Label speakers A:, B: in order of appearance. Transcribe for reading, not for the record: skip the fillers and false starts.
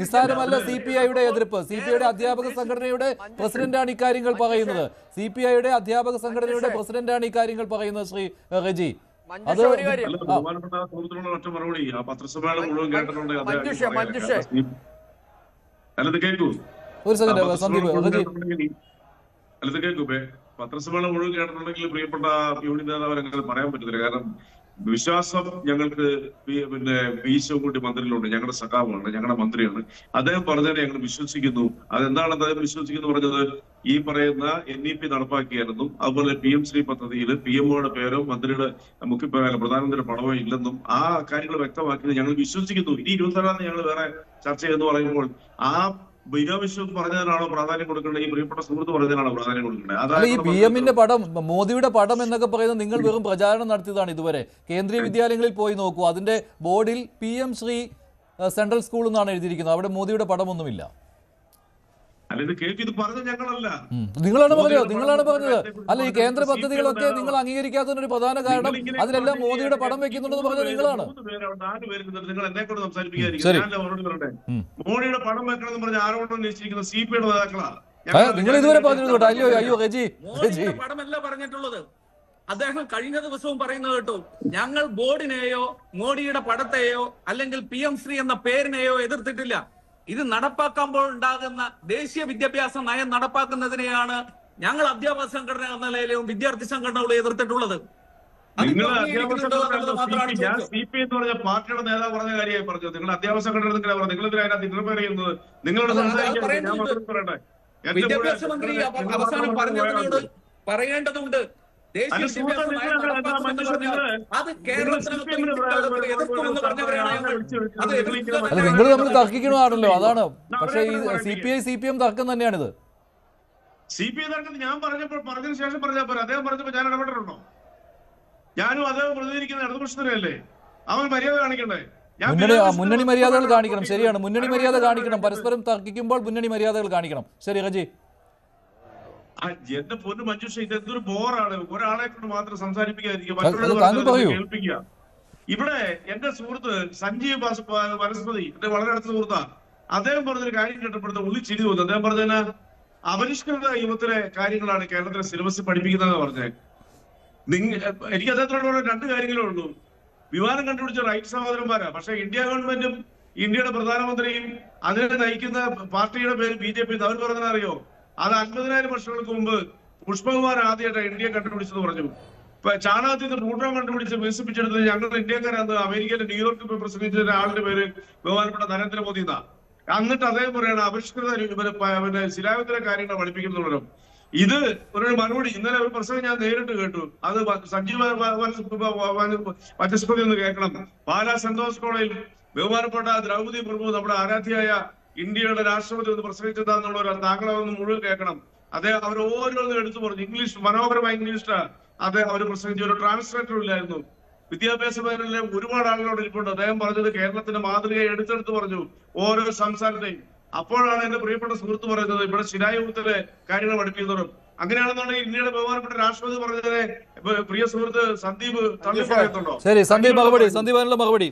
A: നിസ്സാരമല്ല CPIയുടെ എതിർപ്പ്. CPIയുടെ അധ്യാപക സംഘടനയുടെ പ്രസിഡന്റാണ് ഇക്കാര്യങ്ങൾ പറയുന്നത്. CPIയുടെ അധ്യാപക സംഘടനയുടെ പ്രസിഡന്റാണ് ഇക്കാര്യങ്ങൾ പറയുന്നത്. ശ്രീ റെജി, അത് ഒരു സെക്കൻഡ് സന്ദീപ് റെജി,
B: പത്രസമ്മേളനം മുഴുവൻ കേട്ടിട്ടുണ്ടെങ്കിൽ പ്രിയപ്പെട്ട യൂണിയൻ നേതാവ് അങ്ങനെ പറയാൻ പറ്റത്തില്ല. കാരണം വിശ്വാസം ഞങ്ങൾക്ക് പി ശിവൻകുട്ടി മന്ത്രിയിലുണ്ട്. ഞങ്ങളുടെ സഖാവാണ്, ഞങ്ങളുടെ മന്ത്രിയാണ്. അദ്ദേഹം പറഞ്ഞതിനെ ഞങ്ങൾ വിശ്വസിക്കുന്നു. അതെന്താണ് അദ്ദേഹം വിശ്വസിക്കുന്നു പറഞ്ഞത്? ഈ പറയുന്ന NEP നടപ്പാക്കിയായിരുന്നു. അതുപോലെ PM-ശ്രീ പദ്ധതിയിൽ PMOയുടെ പേരോ മന്ത്രിയുടെ പ്രധാനമന്ത്രിയുടെ പണമോ ഇല്ലെന്നും ആ കാര്യങ്ങൾ വ്യക്തമാക്കിയത് ഞങ്ങൾ വിശ്വസിക്കുന്നു. ഇനി 24 ഞങ്ങൾ വേറെ ചർച്ച ചെയ്തെന്ന് പറയുമ്പോൾ ആ വിശ്വം പറഞ്ഞതിനാണോ പ്രാധാന്യം കൊടുക്കേണ്ടത്? ഈ പ്രിയപ്പെട്ട സുഹൃത്ത് പറഞ്ഞതിനാണോ പ്രാധാന്യം കൊടുക്കേണ്ടത്?
A: അതായത് ഈ PM-ന്റെ പടം, മോദിയുടെ പടം എന്നൊക്കെ പറയുന്നത് നിങ്ങൾ വെറും പ്രചാരണം നടത്തിയതാണ് ഇതുവരെ. കേന്ദ്രീയ വിദ്യാലയങ്ങളിൽ പോയി നോക്കൂ, അതിന്റെ ബോർഡിൽ PM-ശ്രീ സെൻട്രൽ സ്കൂൾ എന്നാണ് എഴുതിയിരിക്കുന്നത്. അവിടെ മോദിയുടെ പടമൊന്നുമില്ല.
B: അല്ല, ഇത് കേൾക്കും, ഇത് പറഞ്ഞത് ഞങ്ങളല്ല,
A: നിങ്ങളാണ് പറഞ്ഞത്. അല്ല, ഈ കേന്ദ്ര പദ്ധതികളൊക്കെ നിങ്ങൾ അംഗീകരിക്കാത്തതിനൊരു പ്രധാന കാരണം അതിലെല്ലാം മോദിയുടെ പടം വെക്കുന്നുണ്ടെന്ന് പറഞ്ഞത് നിങ്ങളാണ്.
B: 4 പേര് നിങ്ങൾ എന്നെ കൊണ്ട് സംസാരിപ്പിക്കാതിരിക്കും. മോഡിയുടെ പടം വെക്കണമെന്ന് പറഞ്ഞ ആരോടും നിശ്ചയിക്കുന്ന CPIയുടെ നേതാക്കളാണ്.
A: നിങ്ങൾ ഇതുവരെ പറഞ്ഞിരുന്നു. അയ്യോ റെജി,
C: പടമല്ല പറഞ്ഞിട്ടുള്ളത്. അദ്ദേഹം കഴിഞ്ഞ ദിവസവും പറയുന്നത് കേട്ടു, ഞങ്ങൾ ബോർഡിനെയോ മോഡിയുടെ പടത്തെയോ അല്ലെങ്കിൽ PM-ശ്രീ എന്ന പേരിനെയോ എതിർത്തിട്ടില്ല. ഇത് നടപ്പാക്കുമ്പോൾ ഉണ്ടാകുന്ന ദേശീയ വിദ്യാഭ്യാസ നയം നടപ്പാക്കുന്നതിനെയാണ് ഞങ്ങൾ അധ്യാപക സംഘടന എന്ന നിലയിലും വിദ്യാർത്ഥി സംഘടനകളും എതിർത്തിട്ടുള്ളത്.
B: നിങ്ങൾ അധ്യാപക ഞാൻ CPI എന്ന് പറഞ്ഞ പാർട്ടിയുടെ നേതാവ് പറഞ്ഞ കാര്യമായി പറഞ്ഞത്. നിങ്ങൾ അധ്യാപക സംഘടന നിങ്ങൾ അതിനകത്ത് ഇന്റർഫിയർ ചെയ്യുന്നത് നിങ്ങളോട് സംസാരിക്കാൻ
C: വിദ്യാഭ്യാസ മന്ത്രി അവസാനം പറഞ്ഞതിനോട് പറയേണ്ടതുണ്ട്. ദേശീയ വിദ്യാഭ്യാസ നയം നടപ്പാക്കുമെന്ന് പറഞ്ഞാൽ അത് കേരളത്തിനകത്ത്
A: നിങ്ങൾ നമ്മൾ തർക്കിക്കണമാണല്ലോ, അതാണ്. പക്ഷേ ഈ CPI-CPM തർക്കം തന്നെയാണിത്.
B: CPI തർക്കത്തിൽ ഞാൻ പറഞ്ഞതിന് ശേഷം പറഞ്ഞാൽ പോലെ അദ്ദേഹം പറഞ്ഞപ്പോ ഞാൻ ഇടപെട്ടിട്ടുണ്ടോ? ഞാനും അദ്ദേഹം പ്രതിനിധീകരിക്കുന്ന ഇടതുപക്ഷത്തിനല്ലേ? അവൻ മര്യാദ കാണിക്കണ്ടേ?
A: മുന്നണി മര്യാദകൾ കാണിക്കണം. ശരിയാണ്, മുന്നണി മര്യാദ കാണിക്കണം. പരസ്പരം തർക്കിക്കുമ്പോൾ മുന്നണി മര്യാദകൾ കാണിക്കണം. ശരി റജി.
B: എന്റെ പൊന്നു മഞ്ജുഷ, ഇതെന്തൊരു ബോറാണ്. ഒരാളെ കൊണ്ട് മാത്രം സംസാരിപ്പിക്കാതിരിക്കുക, കേൾപ്പിക്കുക. ഇവിടെ എന്റെ സുഹൃത്ത് സഞ്ജീവ് വനസ്പതി, എന്റെ വളരെ അടുത്ത സുഹൃത്താ. അദ്ദേഹം പറഞ്ഞൊരു കാര്യം കേട്ടപ്പെടുത്ത ഉള്ളി ചിരി തോന്നുന്നു. അദ്ദേഹം പറഞ്ഞതിന് അപരിഷ്കൃത യുവത്തിലെ കാര്യങ്ങളാണ് കേരളത്തിലെ സിലബസ് പഠിപ്പിക്കുന്നതെന്ന് പറഞ്ഞത്. എനിക്ക് അദ്ദേഹത്തോട് 2 കാര്യങ്ങളേ ഉള്ളൂ. വിമാനം കണ്ടുപിടിച്ച റൈറ്റ് സഹോദരന്മാരാ. പക്ഷെ ഇന്ത്യ ഗവൺമെന്റും ഇന്ത്യയുടെ പ്രധാനമന്ത്രിയും അതിനെ നയിക്കുന്ന പാർട്ടിയുടെ പേര് BJP. അവർ പറഞ്ഞറിയോ? അത് 50,000 വർഷങ്ങൾക്ക് മുമ്പ് പുഷ്പകുമാർ ആദ്യമായിട്ട് ഇന്ത്യ കണ്ടുപിടിച്ചെന്ന് പറഞ്ഞു. ഇപ്പൊ ചാണകത്തിൽ നിന്ന് പ്ലൂട്ടോൺ കണ്ടുപിടിച്ച് വികസിപ്പിച്ചെടുത്തത് ഞങ്ങൾ ഇന്ത്യക്കാരാണ്. അമേരിക്കയിലെ ന്യൂയോർക്ക് ഇപ്പൊ പ്രസംഗിച്ച ഒരാളുടെ പേര് ബഹുമാനപ്പെട്ട നരേന്ദ്രമോദി എന്നാ. എന്നിട്ട് അദ്ദേഹം പറയണം അപരിഷ്കൃത ശിലായുധത്തിലെ കാര്യങ്ങൾ പഠിപ്പിക്കുന്നുള്ളൂ. ഇത് ഒരു മറുപടി ഇന്നലെ ഒരു പ്രസംഗം ഞാൻ നേരിട്ട് കേട്ടു. അത് സഞ്ജീവ് വനസ്പതി ഒന്ന് കേൾക്കണം. പാലാ സെന്റ് തോമസ് കോളേജിൽ ബഹുമാനപ്പെട്ട ദ്രൗപദി മുർമു, നമ്മുടെ ആരാധ്യയായ ഇന്ത്യയുടെ രാഷ്ട്രപതി ഒന്ന് പ്രസംഗിച്ചതാന്നുള്ള താങ്കളൊന്ന് മുഴുവൻ കേൾക്കണം. അദ്ദേഹം അവർ ഓരോന്നും എടുത്തു പറഞ്ഞു. ഇംഗ്ലീഷ്, മനോഹരമായ ഇംഗ്ലീഷിലാണ് അദ്ദേഹം അവർ പ്രസംഗിച്ചു. ഒരു ട്രാൻസ്ലേറ്റർ ഇല്ലായിരുന്നു. വിദ്യാഭ്യാസ മേഖലയിലെ ഒരുപാട് ആളുകളോട് ഇരിപ്പുണ്ട്. അദ്ദേഹം പറഞ്ഞത് കേരളത്തിന്റെ മാതൃകയെ എടുത്തെടുത്ത് പറഞ്ഞു ഓരോ സംസ്ഥാനത്തെയും. അപ്പോഴാണ് എന്റെ പ്രിയപ്പെട്ട സുഹൃത്ത് പറയുന്നത് ഇവിടെ ശിലായുഗത്തിലെ കാര്യങ്ങൾ പഠിപ്പിക്കുന്നവരും. അങ്ങനെയാണെന്നുണ്ടെങ്കിൽ ഇന്ത്യയുടെ ബഹുമാനപ്പെട്ട രാഷ്ട്രപതി പറഞ്ഞതിനെ പ്രിയ സുഹൃത്ത് സന്ദീപ് തള്ളി പറയുന്നുണ്ടോ?
A: ശരി, സന്ദീപ് മറുപടി.